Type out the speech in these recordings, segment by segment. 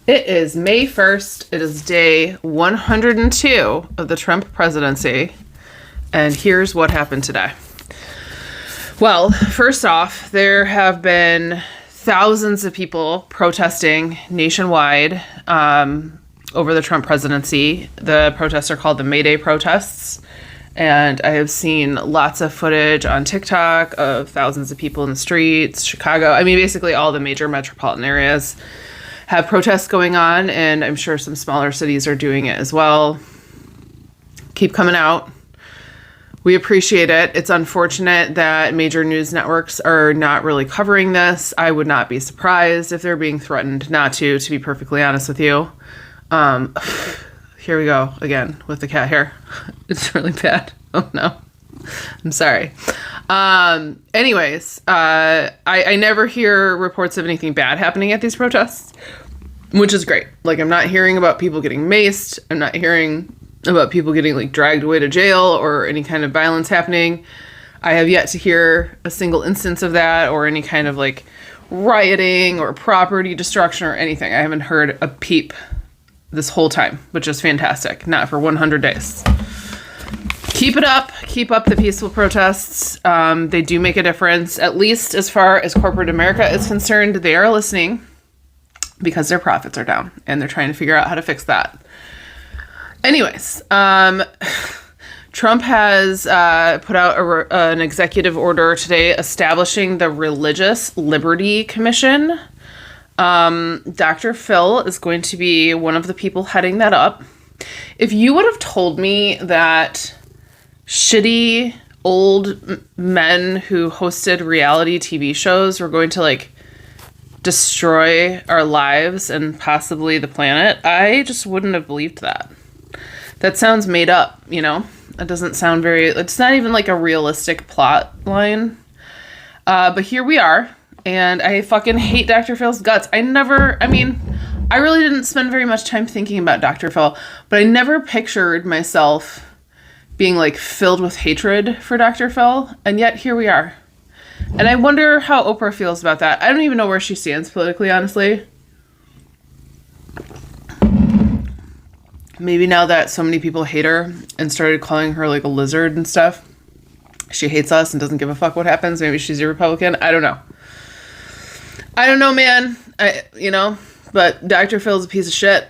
It is May 1st. It is day 102 of the Trump presidency. And here's what happened today. Well, first off, there have been thousands of people protesting nationwide over the Trump presidency. The protests are called the Mayday protests. And I have seen lots of footage on TikTok of thousands of people in the streets, Chicago. I mean, basically all the major metropolitan areas have protests going on, and I'm sure some smaller cities are doing it as well. Keep coming out. We appreciate it. It's unfortunate that major news networks are not really covering this. I would not be surprised if they're being threatened not to be perfectly honest with you. Here we go again with the cat hair. It's really bad. Oh no. I'm sorry. Anyways, I never hear reports of anything bad happening at these protests, which is great. Like, I'm not hearing about people getting maced. I'm not hearing about people getting like dragged away to jail or any kind of violence happening. I have yet to hear a single instance of that or any kind of like rioting or property destruction or anything. I haven't heard a peep this whole time, which is fantastic. Not for 100 days. Keep it up. Keep up the peaceful protests. They do make a difference, at least as far as corporate America is concerned. They are listening because their profits are down and they're trying to figure out how to fix that. Anyways, Trump has put out an executive order today establishing the Religious Liberty Commission. Dr. Phil is going to be one of the people heading that up. If you would have told me that shitty old men who hosted reality TV shows were going to like destroy our lives and possibly the planet, I just wouldn't have believed that. That sounds made up, you know? It doesn't sound it's not even like a realistic plot line. But here we are, and I fucking hate Dr. Phil's guts. I really didn't spend very much time thinking about Dr. Phil, but I never pictured myself being like filled with hatred for Dr. Phil, and yet here we are. And I wonder how Oprah feels about that. I don't even know where she stands politically, honestly. Maybe now that so many people hate her and started calling her like a lizard and stuff, she hates us and doesn't give a fuck what happens. Maybe she's a Republican. I don't know. I don't know, man. But Dr. Phil's a piece of shit.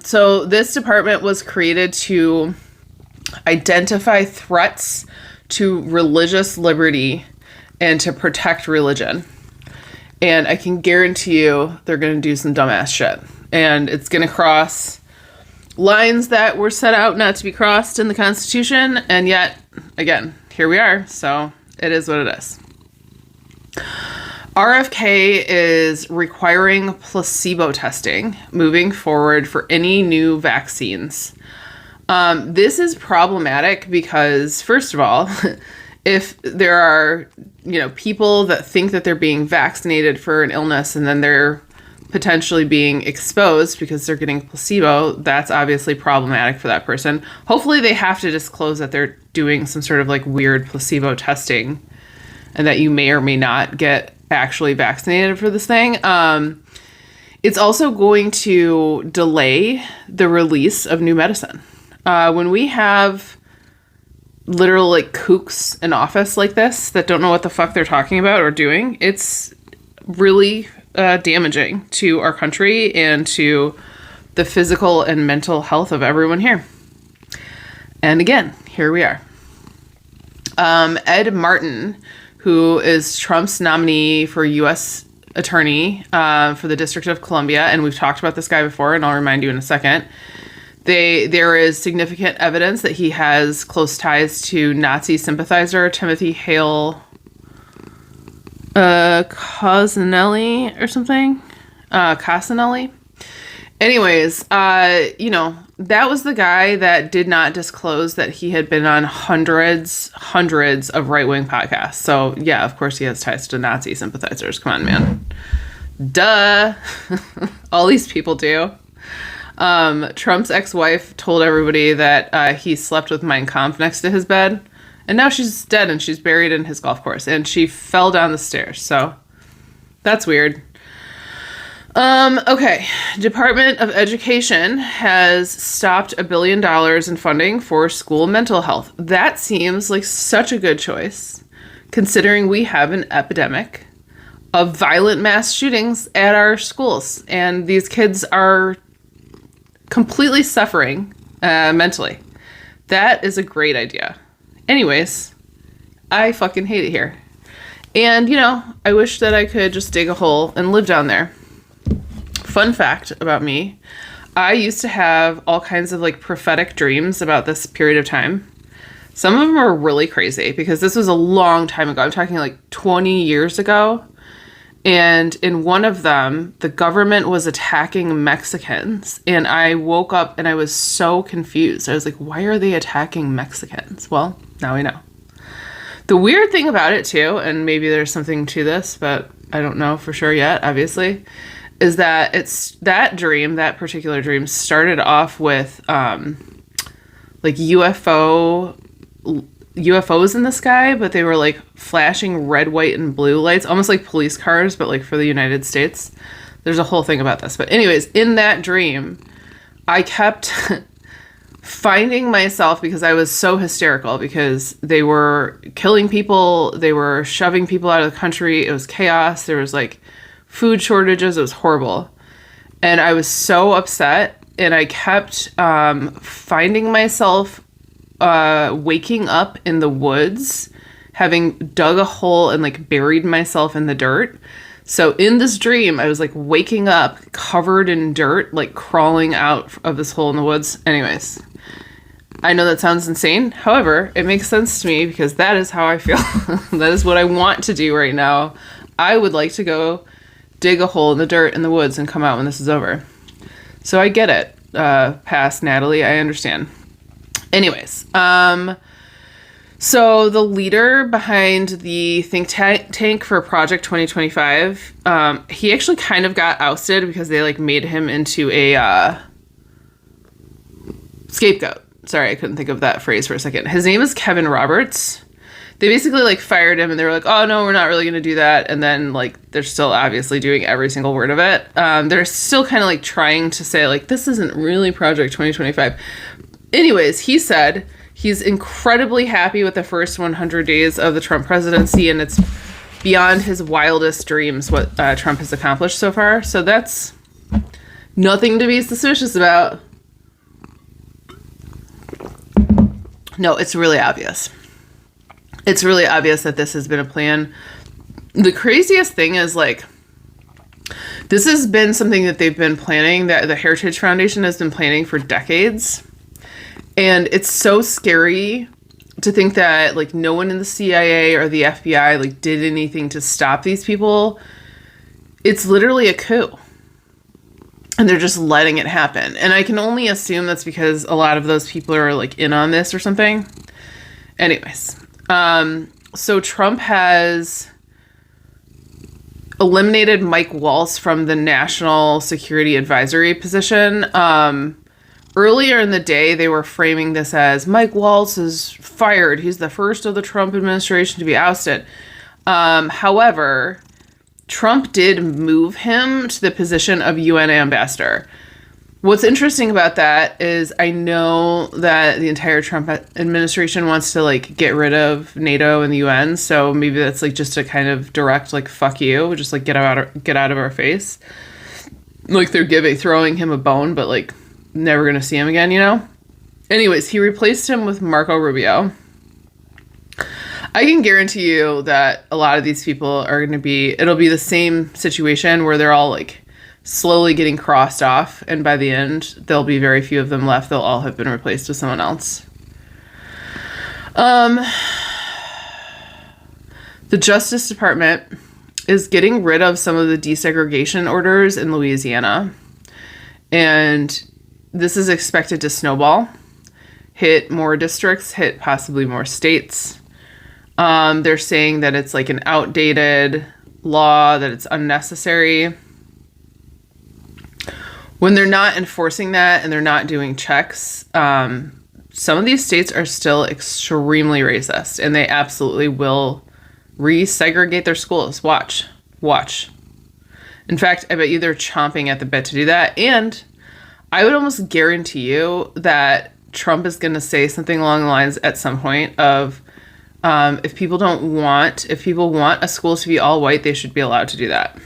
So this department was created to identify threats to religious liberty and to protect religion. And I can guarantee you they're going to do some dumbass shit. And it's going to cross lines that were set out not to be crossed in the Constitution. And yet, again, here we are. So it is what it is. RFK is requiring placebo testing moving forward for any new vaccines. This is problematic because, first of all, if there are, people that think that they're being vaccinated for an illness and then they're potentially being exposed because they're getting placebo, that's obviously problematic for that person. Hopefully they have to disclose that they're doing some sort of like weird placebo testing and that you may or may not get actually vaccinated for this thing. It's also going to delay the release of new medicine. When we have literal like kooks in office like this that don't know what the fuck they're talking about or doing, it's really damaging to our country and to the physical and mental health of everyone here. And again, here we are. Ed Martin, who is Trump's nominee for U.S. attorney for the District of Columbia, and we've talked about this guy before, and I'll remind you in a second. There is significant evidence that he has close ties to Nazi sympathizer Timothy Hale Cosinelli or something. Cosinelli. Anyways, that was the guy that did not disclose that he had been on hundreds of right-wing podcasts. So, yeah, of course he has ties to Nazi sympathizers. Come on, man. Duh. All these people do. Trump's ex-wife told everybody that he slept with Mein Kampf next to his bed. And now she's dead and she's buried in his golf course. And she fell down the stairs. So, that's weird. Okay. Department of Education has stopped $1 billion in funding for school mental health. That seems like such a good choice, considering we have an epidemic of violent mass shootings at our schools, and these kids are completely suffering mentally. That is a great idea. Anyways, I fucking hate it here. And, I wish that I could just dig a hole and live down there. Fun fact about me, I used to have all kinds of like prophetic dreams about this period of time. Some of them are really crazy because this was a long time ago. I'm talking like 20 years ago. And in one of them, the government was attacking Mexicans. And I woke up and I was so confused. I was like, why are they attacking Mexicans? Well, now we know. The weird thing about it too, and maybe there's something to this, but I don't know for sure yet, obviously, is that that particular dream started off with like UFOs in the sky, but they were like flashing red, white, and blue lights, almost like police cars, but like for the United States. There's a whole thing about this. But anyways, in that dream, I kept finding myself, because I was so hysterical, because they were killing people, they were shoving people out of the country, it was chaos, there was like food shortages, it was horrible. And I was so upset, and I kept finding myself waking up in the woods, having dug a hole and like buried myself in the dirt. So in this dream, I was like waking up covered in dirt, like crawling out of this hole in the woods. Anyways, I know that sounds insane. However, it makes sense to me because that is how I feel. That is what I want to do right now. I would like to go dig a hole in the dirt in the woods and come out when this is over. So I get it. Past Natalie, I understand. Anyways, so the leader behind the think tank for Project 2025, he actually kind of got ousted because they like made him into a scapegoat. Sorry, I couldn't think of that phrase for a second. His name is Kevin Roberts. They basically like fired him and they were like, oh no, we're not really going to do that. And then like, they're still obviously doing every single word of it. They're still kind of like trying to say like, this isn't really Project 2025. Anyways, he said he's incredibly happy with the first 100 days of the Trump presidency, and it's beyond his wildest dreams what Trump has accomplished so far. So that's nothing to be suspicious about. No, it's really obvious. It's really obvious that this has been a plan. The craziest thing is like, this has been something that they've been planning, that the Heritage Foundation has been planning for decades. And it's so scary to think that like no one in the CIA or the FBI like did anything to stop these people. It's literally a coup. And they're just letting it happen. And I can only assume that's because a lot of those people are like in on this or something. Anyways, so Trump has eliminated Mike Waltz from the National Security Advisory position. Earlier in the day, they were framing this as Mike Waltz is fired. He's the first of the Trump administration to be ousted. However, Trump did move him to the position of UN ambassador. What's interesting about that is I know that the entire Trump administration wants to like get rid of NATO and the UN. So maybe that's like just a kind of direct like fuck you, just like get out of our face. Like they're throwing him a bone, but like never gonna see him again, you know? Anyways, he replaced him with Marco Rubio. I can guarantee you that a lot of these people are going to it'll be the same situation where they're all like slowly getting crossed off. And by the end, there'll be very few of them left. They'll all have been replaced with someone else. The Justice Department is getting rid of some of the desegregation orders in Louisiana. And this is expected to snowball, hit more districts, hit possibly more states. They're saying that it's like an outdated law, that it's unnecessary. When they're not enforcing that and they're not doing checks, some of these states are still extremely racist and they absolutely will resegregate their schools. Watch. In fact, I bet you they're chomping at the bit to do that. And I would almost guarantee you that Trump is going to say something along the lines at some point of, if people want a school to be all white, they should be allowed to do that.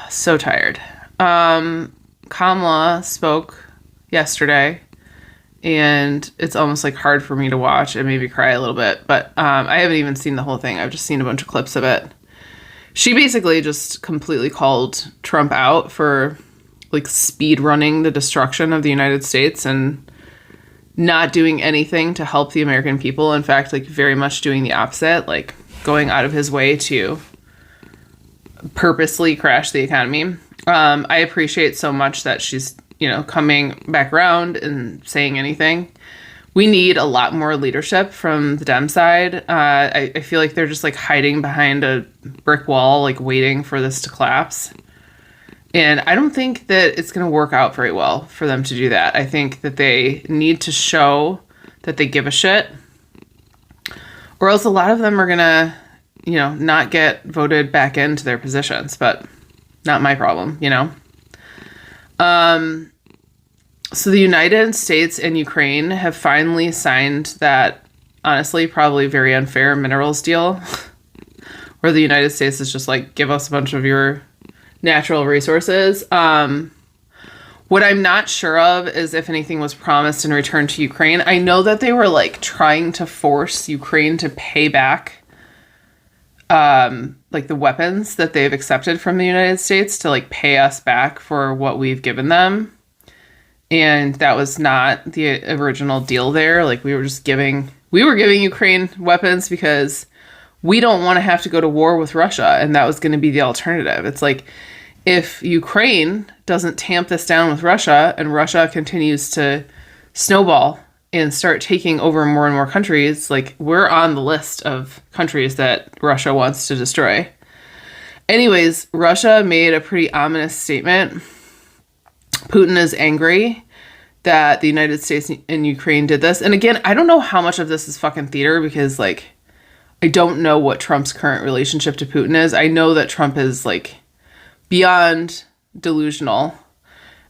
So tired. Kamala spoke yesterday, and it's almost like hard for me to watch. It made me cry a little bit, but I haven't even seen the whole thing. I've just seen a bunch of clips of it. She basically just completely called Trump out for like speed running the destruction of the United States and not doing anything to help the American people. In fact, like very much doing the opposite, like going out of his way to purposely crash the economy. I appreciate so much that she's, coming back around and saying anything. We need a lot more leadership from the Dem side. I feel like they're just like hiding behind a brick wall, like waiting for this to collapse. And I don't think that it's going to work out very well for them to do that. I think that they need to show that they give a shit, or else a lot of them are going to, not get voted back into their positions, but not my problem, So the United States and Ukraine have finally signed that, honestly, probably very unfair minerals deal, where the United States is just like, give us a bunch of your natural resources. What I'm not sure of is if anything was promised in return to Ukraine. I know that they were like trying to force Ukraine to pay back like the weapons that they've accepted from the United States, to like pay us back for what we've given them. And that was not the original deal there. Like we were giving Ukraine weapons because we don't want to have to go to war with Russia. And that was going to be the alternative. It's like, if Ukraine doesn't tamp this down with Russia and Russia continues to snowball and start taking over more and more countries, like we're on the list of countries that Russia wants to destroy. Anyways, Russia made a pretty ominous statement. Putin is angry that the United States and Ukraine did this. And again, I don't know how much of this is fucking theater, because like, I don't know what Trump's current relationship to Putin is. I know that Trump is like beyond delusional,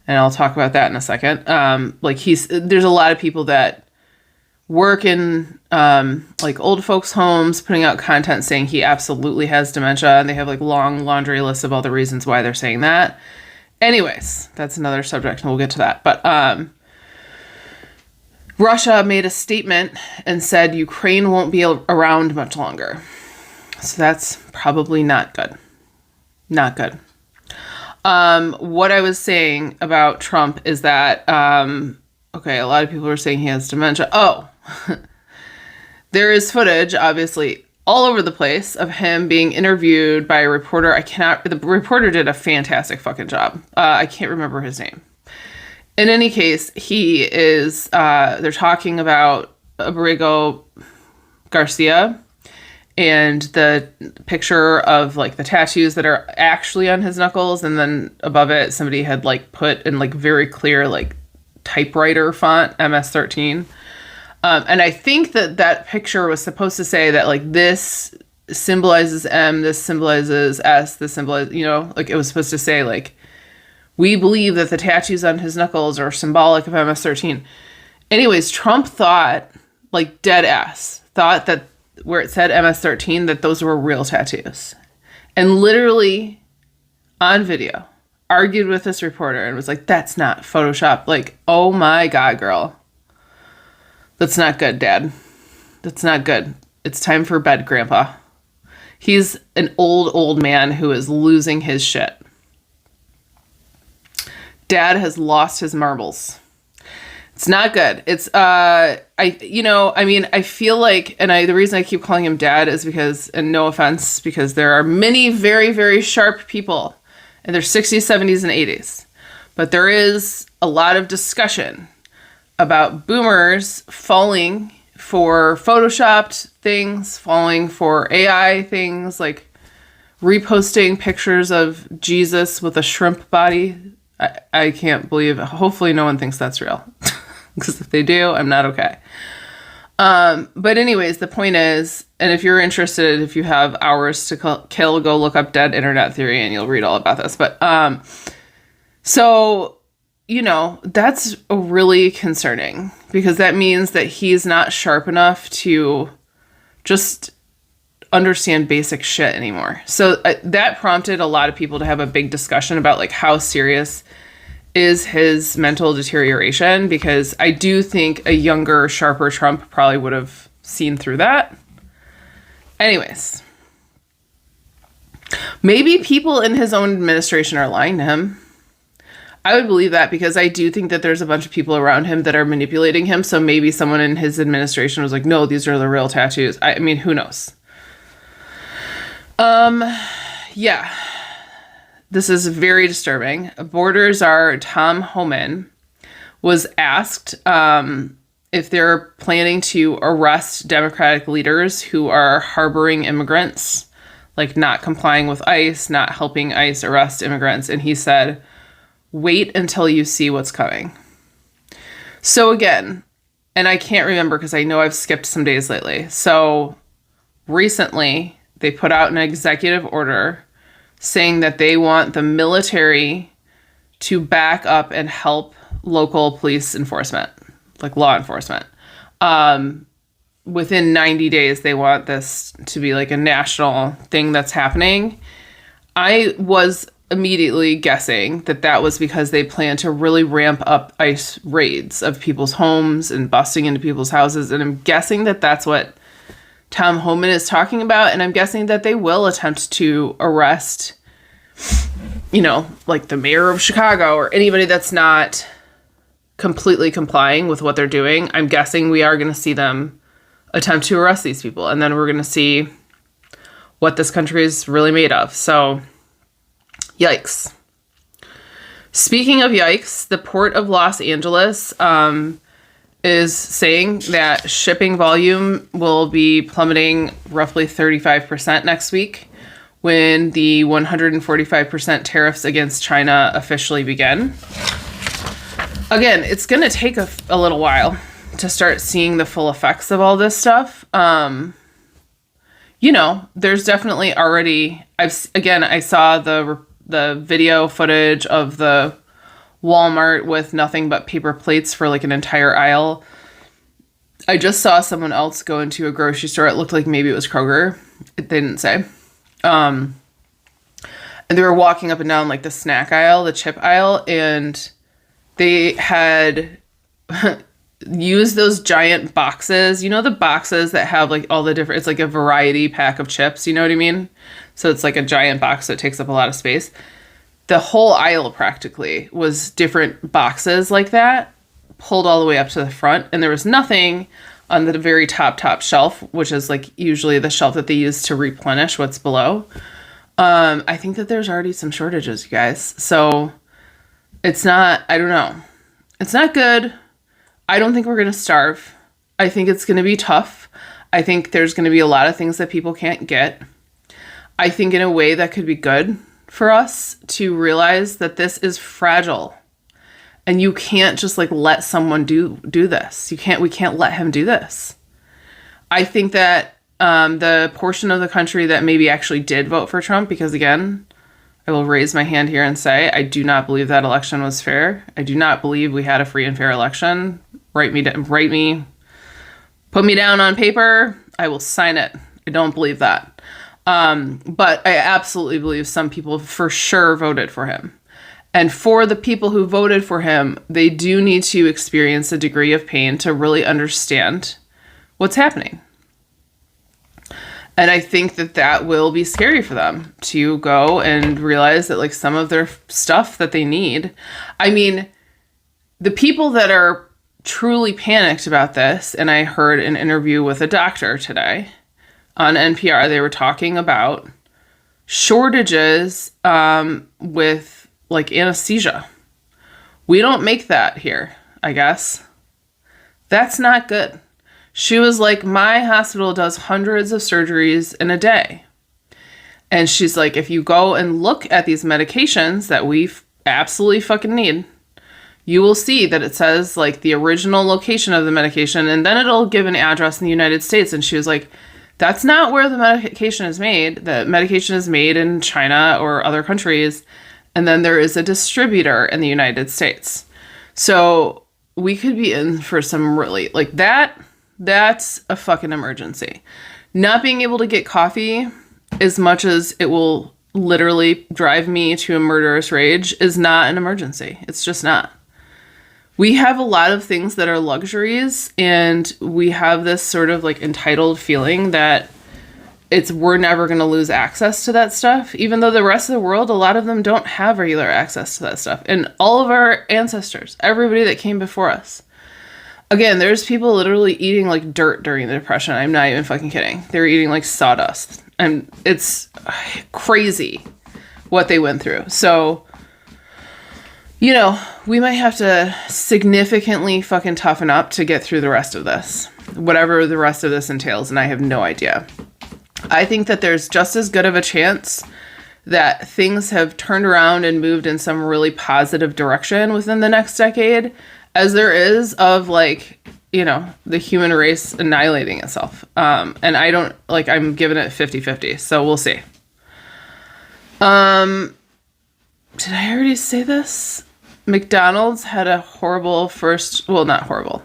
and I'll talk about that in a second. There's a lot of people that work in like old folks' homes putting out content saying he absolutely has dementia, and they have like long laundry lists of all the reasons why they're saying that. Anyways, that's another subject, and we'll get to that. But Russia made a statement and said Ukraine won't be around much longer. So that's probably not good. Not good. What I was saying about Trump is that, a lot of people are saying he has dementia. Oh, there is footage, obviously, all over the place of him being interviewed by a reporter. The reporter did a fantastic fucking job. I can't remember his name. In any case, he is, they're talking about Abrigo Garcia and the picture of like the tattoos that are actually on his knuckles. And then above it, somebody had like put in like very clear, like typewriter font, MS-13. And I think that picture was supposed to say that like this symbolizes M, this symbolizes S, this symbolizes, like it was supposed to say like, we believe that the tattoos on his knuckles are symbolic of MS-13. Anyways, Trump thought, like dead ass, thought that where it said MS-13, that those were real tattoos. And literally on video, argued with this reporter and was like, that's not Photoshop. Like, oh my God, girl. That's not good, Dad. That's not good. It's time for bed, Grandpa. He's an old man who is losing his shit. Dad has lost his marbles. It's not good. It's, I feel like, the reason I keep calling him Dad is because, and no offense, because there are many very, very sharp people in their 60s, 70s, and 80s. But there is a lot of discussion about boomers falling for photoshopped things, falling for AI things, like reposting pictures of Jesus with a shrimp body. I can't believe it. Hopefully no one thinks that's real. Because if they do, I'm not okay. But anyways, the point is, and if you're interested, if you have hours to kill, go look up Dead Internet Theory and you'll read all about this. But so, that's really concerning because that means that he's not sharp enough to just understand basic shit anymore. So that prompted a lot of people to have a big discussion about like how serious is his mental deterioration, because I do think a younger, sharper Trump probably would have seen through that. Anyways, maybe people in his own administration are lying to him. I would believe that because I do think that there's a bunch of people around him that are manipulating him. So maybe someone in his administration was like, no, these are the real tattoos. I mean, who knows? Yeah. This is very disturbing. Border czar Tom Homan was asked if they're planning to arrest Democratic leaders who are harboring immigrants, like not complying with ICE, not helping ICE arrest immigrants. And he said, wait until you see what's coming. So again, and I can't remember because I know I've skipped some days lately. So recently, they put out an executive order saying that they want the military to back up and help local police enforcement, like law enforcement. Within 90 days, they want this to be like a national thing that's happening. I was immediately guessing that that was because they plan to really ramp up ICE raids of people's homes and busting into people's houses. And I'm guessing that that's what Tom Homan is talking about, and I'm guessing that they will attempt to arrest, like the mayor of Chicago or anybody that's not completely complying with what they're doing. I'm guessing we are going to see them attempt to arrest these people, and then we're going to see what this country is really made of. So, yikes. Speaking of yikes, the Port of Los Angeles is saying that shipping volume will be plummeting roughly 35% next week when the 145% tariffs against China officially begin. Again, it's going to take a little while to start seeing the full effects of all this stuff. There's definitely already, I saw the video footage of the Walmart with nothing but paper plates for like an entire aisle. I just saw someone else go into a grocery store. It looked like maybe it was Kroger. They didn't say. And they were walking up and down like the snack aisle, the chip aisle, and they had used those giant boxes. The boxes that have like all the different, it's like a variety pack of chips. You know what I mean? So it's like a giant box that takes up a lot of space. The whole aisle practically was different boxes like that, pulled all the way up to the front. And there was nothing on the very top shelf, which is like usually the shelf that they use to replenish what's below. I think that there's already some shortages, you guys. So it's not, I don't know. It's not good. I don't think we're going to starve. I think it's going to be tough. I think there's going to be a lot of things that people can't get. I think in a way that could be good for us to realize that this is fragile and you can't just like let someone do this. We can't let him do this. I think that the portion of the country that maybe actually did vote for Trump, because again, I will raise my hand here and say, I do not believe that election was fair. I do not believe we had a free and fair election. Put me down on paper. I will sign it. I don't believe that. But I absolutely believe some people for sure voted for him. And for the people who voted for him, they do need to experience a degree of pain to really understand what's happening. And I think that will be scary for them to go and realize that like some of their stuff that they need. I mean, the people that are truly panicked about this, and I heard an interview with a doctor today on NPR, they were talking about shortages with like anesthesia. We don't make that here, I guess. That's not good. She was like, my hospital does hundreds of surgeries in a day. And she's like, if you go and look at these medications that we absolutely fucking need, you will see that it says like the original location of the medication, and then it'll give an address in the United States. And she was like, that's not where the medication is made. The medication is made in China or other countries. And then there is a distributor in the United States. So we could be in for some really, like that's a fucking emergency. Not being able to get coffee, as much as it will literally drive me to a murderous rage, is not an emergency. It's just not. We have a lot of things that are luxuries, and we have this sort of like entitled feeling that we're never going to lose access to that stuff, even though the rest of the world, a lot of them don't have regular access to that stuff. And all of our ancestors, everybody that came before us. Again, there's people literally eating like dirt during the Depression. I'm not even fucking kidding. They were eating like sawdust. And it's crazy what they went through. So, you know, we might have to significantly fucking toughen up to get through the rest of this. Whatever the rest of this entails, and I have no idea. I think that there's just as good of a chance that things have turned around and moved in some really positive direction within the next decade as there is of, like, you know, the human race annihilating itself. And I don't, like, I'm giving it 50-50, so we'll see. Did I already say this? McDonald's had a horrible not horrible.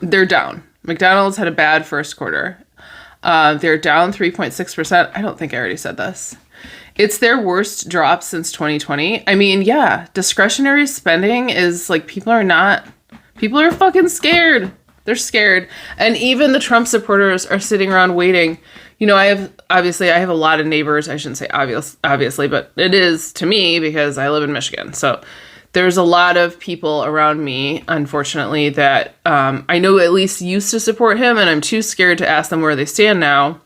They're down. McDonald's had a bad first quarter. They're down 3.6%. I don't think I already said this. It's their worst drop since 2020. I mean, yeah, discretionary spending is like, people are fucking scared. They're scared. And even the Trump supporters are sitting around waiting. You know, I have a lot of neighbors. I shouldn't say obviously, but it is to me because I live in Michigan. So there's a lot of people around me, unfortunately, that I know at least used to support him, and I'm too scared to ask them where they stand now.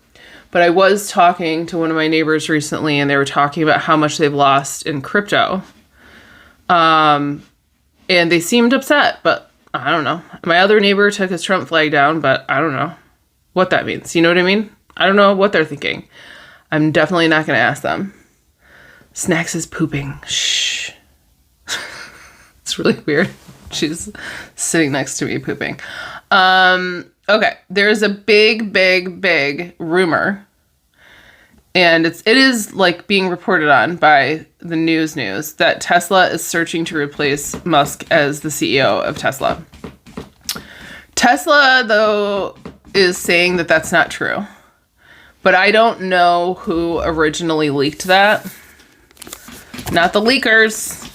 But I was talking to one of my neighbors recently, and they were talking about how much they've lost in crypto. And they seemed upset, but I don't know. My other neighbor took his Trump flag down, but I don't know what that means. You know what I mean? I don't know what they're thinking. I'm definitely not going to ask them. Snacks is pooping. Shh. It's really weird. She's sitting next to me pooping. Okay. There's a big rumor. And it is like being reported on by the news that Tesla is searching to replace Musk as the CEO of Tesla. Tesla, though, is saying that that's not true. But I don't know who originally leaked that. Not the leakers.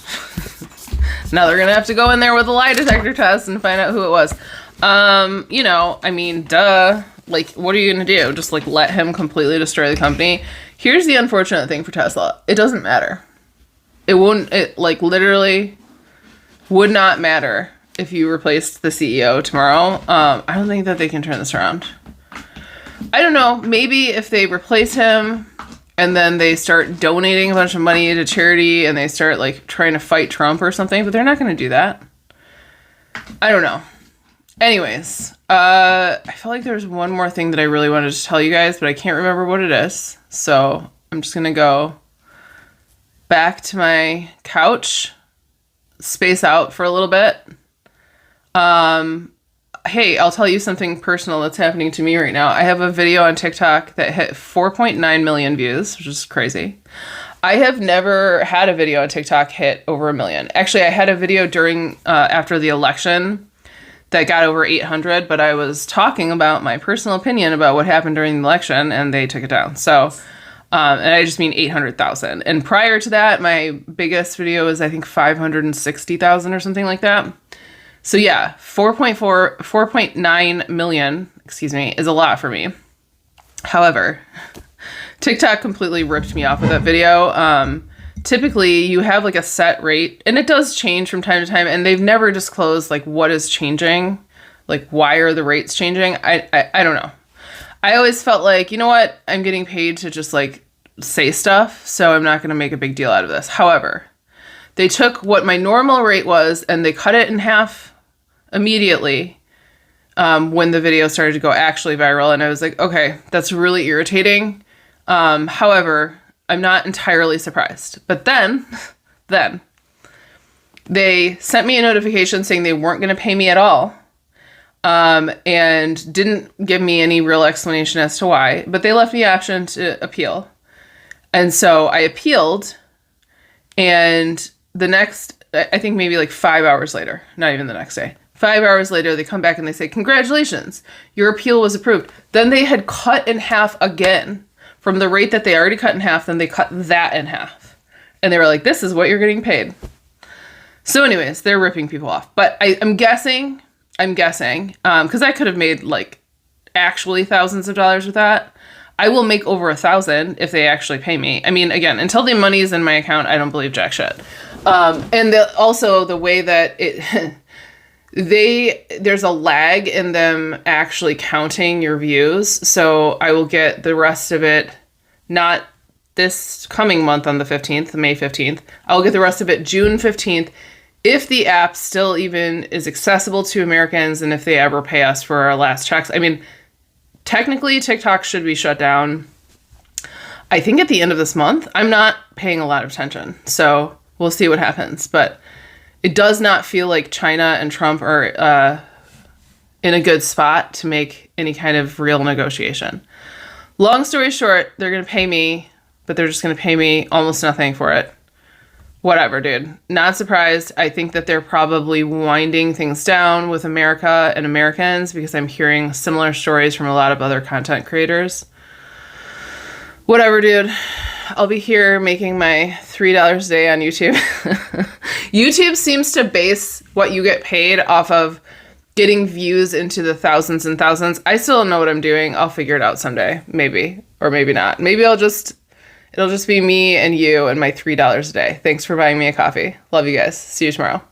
Now they're going to have to go in there with a lie detector test and find out who it was. You know, I mean, duh. Like, what are you going to do? Just, like, let him completely destroy the company? Here's the unfortunate thing for Tesla. It doesn't matter. It literally would not matter if you replaced the CEO tomorrow. I don't think that they can turn this around. I don't know. Maybe if they replace him and then they start donating a bunch of money to charity and they start, like, trying to fight Trump or something, but they're not going to do that. I don't know. Anyways, I feel like there's one more thing that I really wanted to tell you guys, but I can't remember what it is. So I'm just going to go back to my couch, space out for a little bit. Hey, I'll tell you something personal that's happening to me right now. I have a video on TikTok that hit 4.9 million views, which is crazy. I have never had a video on TikTok hit over 1 million. Actually, I had a video after the election that got over 800, but I was talking about my personal opinion about what happened during the election, and they took it down. So, and I just mean 800,000. And prior to that, my biggest video was, I think, 560,000 or something like that. So yeah, 4.9 million, is a lot for me. However, TikTok completely ripped me off with that video. Typically you have like a set rate, and it does change from time to time, and they've never disclosed like what is changing, like why are the rates changing. I don't know. I always felt like, you know what, I'm getting paid to just like say stuff, so I'm not going to make a big deal out of this. However, they took what my normal rate was and they cut it in half immediately when the video started to go actually viral, and I was like, okay, that's really irritating. However, I'm not entirely surprised. But then They sent me a notification saying they weren't going to pay me at all. And didn't give me any real explanation as to why, but they left me the option to appeal. And so I appealed, and the next, I think maybe like 5 hours later, not even the next day, 5 hours later, they come back and they say, congratulations, your appeal was approved. Then they had cut in half again from the rate that they already cut in half. Then they cut that in half. And they were like, this is what you're getting paid. So anyways, they're ripping people off. But I'm guessing, because I could have made like actually thousands of dollars with that. I will make over 1,000 if they actually pay me. I mean, again, until the money's in my account, I don't believe jack shit. And also the way that it, there's a lag in them actually counting your views. So I will get the rest of it, not this coming month on the 15th, May 15th. I'll get the rest of it June 15th. If the app still even is accessible to Americans, and if they ever pay us for our last checks. I mean, technically TikTok should be shut down, I think, at the end of this month. I'm not paying a lot of attention, so we'll see what happens. But it does not feel like China and Trump are in a good spot to make any kind of real negotiation. Long story short, they're going to pay me, but they're just going to pay me almost nothing for it. Whatever, dude. Not surprised. I think that they're probably winding things down with America and Americans, because I'm hearing similar stories from a lot of other content creators. Whatever, dude. I'll be here making my $3 a day on YouTube. YouTube seems to base what you get paid off of getting views into the thousands and thousands. I still don't know what I'm doing. I'll figure it out someday. Maybe. Or maybe not. Maybe it'll just be me and you and my $3 a day. Thanks for buying me a coffee. Love you guys. See you tomorrow.